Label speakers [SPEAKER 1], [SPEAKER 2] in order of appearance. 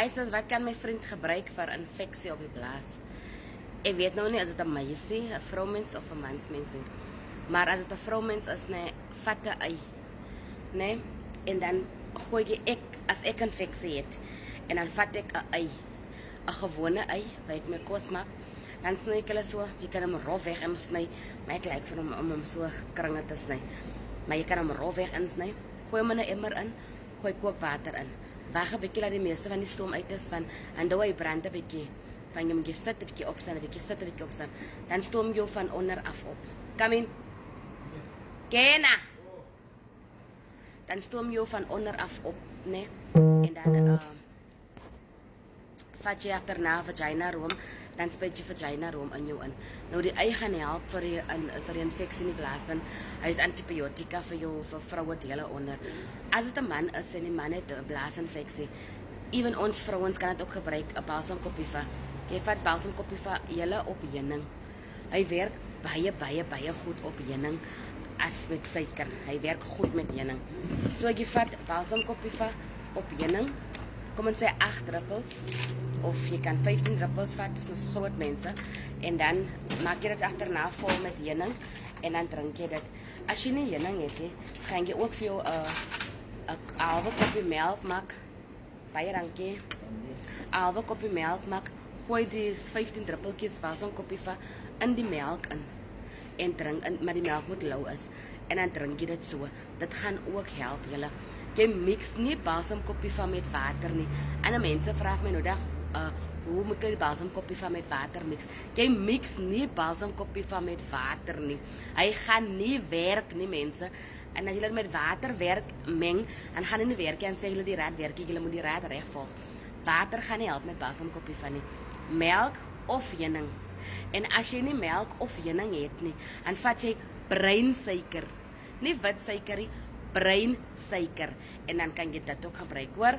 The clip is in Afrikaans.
[SPEAKER 1] Luister, wat kan my vriend gebruik vir infeksie op die blaas? Ek weet nou nie as dit 'n meisie, 'n vroumens of 'n mansmens nie. Maar as dit 'n vroumens is, nee, vat 'n ei. Nee, en dan gooi ek as ek infeksie het en dan vat ek 'n ei. 'n Gewone ei wat ek my kos maak. Dan sny ek hulle so, jy kan hom rof weg en sny. Maar ek like vir hom om hom so kringe te sny. Maar jy kan hom rof weg insny. Gooi hom in 'n emmer in, gooi kookwater in. Wag 'n bietjie laat die meeste van die stoom uit is van en dan hy brand 'n bietjie. Van jy moet sit 'n bietjie opstaan, 'n bietjie sit 'n bietjie opstaan. Dan stoom jy van onder af op. Come in. Kena. Dan stoom jy van onder af op, né? En dan vat jy agterna vagina room, dan spuit jy vagina room in jou in. Nou die ei gaan help vir die infeksie in die blaas en hy is antibiotika vir jou vir vroue dele onder. As dit 'n man is en die man het 'n blaasinfeksie, ewen ons vrouens kan dit ook gebruik, 'n balsam kopiva. Jy vat balsam kopiva hele op heuning. Hy werk baie goed op heuning as met suiker. Hy werk goed met heuning. So jy vat balsam kopiva op heuning. Kom ons sê 8 druppels of jy kan 15 druppels vat, dis mos groot mense. En dan maak jy dit agterna vol met heuning en dan drink jy dit. As jy nie heuning het nie, gaan jy ook vir jou 'n halwe koppie melk maak. Baie dankie. 'n halwe koppie melk maak. Gooi die 15 druppeltjies balsam kopiva in die melk in en drink, maar die melk moet lou is. En dan drink jy dit so. Dit gaan ook help julle. Jy mix nie balsam kopiva met water nie. En mense vra my nou dag, hoe moet jy die balsam kopiva met water mix? Jy mix nie balsam kopiva met water nie. Hy gaan nie werk nie, mense. En as jy dit met water werk meng, dan gaan dit nie werk nie. En sê julle die raad werk, julle moet die raad reg volg. Water gaan nie help met balsam kopiva nie. Melk of heuning. En as jy nie melk of heuning het nie, dan vat jy bruin suiker. Nie wit suiker nie, bruin suiker. En dan kan jy dit ook gebruik, hoor.